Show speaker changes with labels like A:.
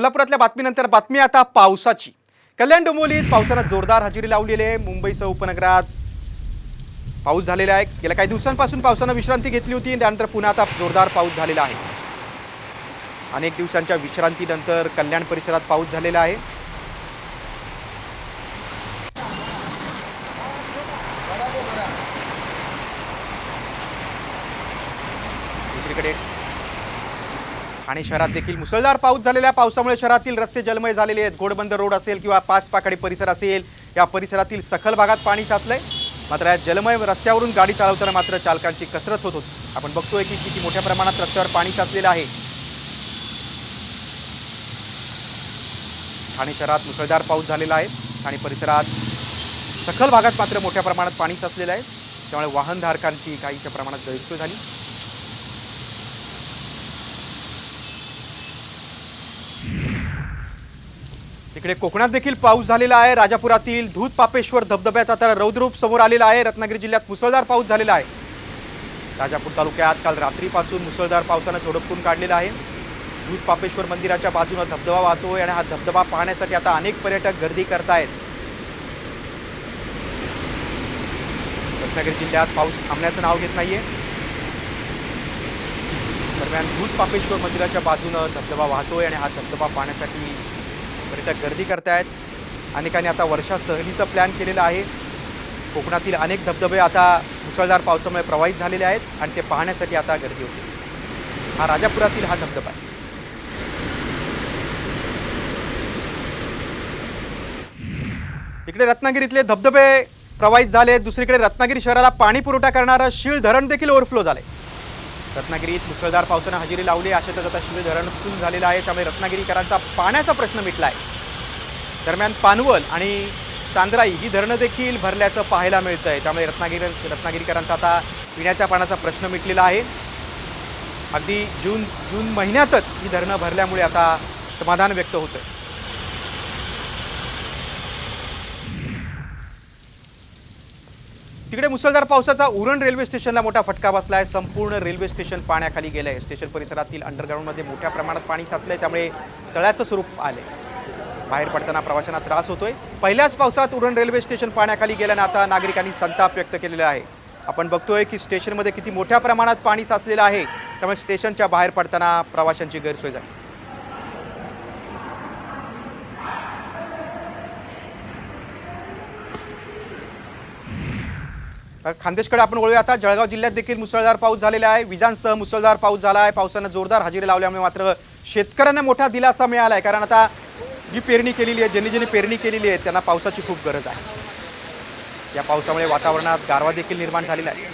A: कोल्हापुरातल्या बातमीनंतर बातमी आता पावसाची। कल्याण डोंबिवलीत पावसानं जोरदार हजेरी लावलेली आहे। मुंबईसह उपनगरात पाऊस झालेला आहे। गेल्या काही दिवसांपासून पावसानं विश्रांती घेतली होती, त्यानंतर पुन्हा आता जोरदार पाऊस झालेला आहे। अनेक दिवसांच्या विश्रांतीनंतर कल्याण परिसरात पाऊस झालेला आहे। दुसरीकडे आणि शहरात देखील मुसळधार पाऊस झालेला आहे। पावसामुळे शहरातील रस्ते जलमय झालेले आहेत। घोडबंदर रोड असेल किंवा पाचपाकडी परिसर असेल, या परिसरातील सखल भागात पाणी साचलंय। मात्र या जलमय रस्त्यावरून गाडी चालवताना मात्र चालकांची कसरत होत होती। आपण बघतोय की किती मोठ्या प्रमाणात रस्त्यावर पाणी साचलेलं आहे। ठाणे शहरात मुसळधार पाऊस झालेला आहे आणि परिसरात सखल भागात मात्र मोठ्या प्रमाणात पाणी साचलेलं आहे, त्यामुळे वाहनधारकांची काहीशा प्रमाणात गैरसोय झाली। इकडे कोकणात देखील पाऊस झालेला आहे। राजापुरातील दूधपापेश्वर धबधब्याचा तर रौद्ररूप समोर आलेला आहे। रत्नागिरी जिल्ह्यात मुसळधार पाऊस झालेला आहे। राजापूर तालुक्यात काल रात्रीपासून मुसळधार पावसानं झोडपून काढलेला आहे। दूधपापेश्वर मंदिराच्या बाजूने धबधबा वाहतोय आणि हा धबधबा पाहण्यासाठी आता अनेक पर्यटक गर्दी करतायत। रत्नागिरी जिल्ह्यात पाऊस थांबण्याचं नाव घेत नाहीये। दरम्यान दूधपापेश्वर मंदिराच्या बाजूने धबधबा वाहतोय आणि हा धबधबा पाहण्यासाठी पर्यटक गर्दी करतायत। अनेकांनी आता वर्षा सहलीचा प्लॅन केलेला आहे। कोकणातील अनेक धबधबे आता मुसळधार पावसामुळे प्रवाहित झालेले आहेत आणि ते पाहण्यासाठी आता गर्दी होती। हा राजापुरातील हा धबधबा आहे। इकडे रत्नागिरीतले धबधबे प्रवाहित झाले। दुसरीकडे रत्नागिरी शहराला पाणी पुरवठा करणारं शीळ धरण देखील ओव्हरफ्लो झाले। रत्नागिरीत मुसळधार पावसानं हजेरी लावली। अशातच आता शीळ धरण फुल झालेलं आहे, त्यामुळे रत्नागिरीकरांचा पाण्याचा प्रश्न मिटला आहे। दरम्यान पानवल आणि चांदराई ही धरणं देखील भरल्याचं पाहायला मिळतंय, त्यामुळे रत्नागिरीकरांचा आता पिण्याच्या पाण्याचा प्रश्न मिटलेला आहे। अगदी जून महिन्यातच ही धरणं भरल्यामुळे आता समाधान व्यक्त होतंय। तिकडे मुसळधार पावसाचा उरण रेल्वे स्टेशनला मोठा फटका बसलाय। संपूर्ण रेल्वे स्टेशन पाण्याखाली गेलंय। स्टेशन परिसरातील अंडरग्राऊंडमध्ये मोठ्या प्रमाणात पाणी साचलंय, त्यामुळे तळ्याचं स्वरूप आलंय। बाहेर पडताना प्रवाशांना त्रास होतोय। पहिल्याच पावसात उरण रेल्वे स्टेशन पाण्याखाली गेल्याने आता नागरिकांनी संताप व्यक्त केलेला आहे। आपण बघतोय की स्टेशनमध्ये किती मोठ्या प्रमाणात पाणी साचलेलं आहे, त्यामुळे स्टेशनच्या बाहेर पडताना प्रवाशांची गैरसोय झाली। खानदेशकडे आपण वळूया आता। जळगाव जिल्ह्यात देखील मुसळधार पाऊस झालेला आहे। विजांसह मुसळधार पाऊस झाला आहे। पावसानं जोरदार हजेरी लावल्यामुळे मात्र शेतकऱ्यांना मोठा दिलासा मिळाला आहे, कारण आता जी पेरणी केलेली आहे, ज्यांनी पेरणी केलेली आहे त्यांना पावसाची खूप गरज आहे। या पावसामुळे वातावरणात गारवा देखील निर्माण झालेला आहे।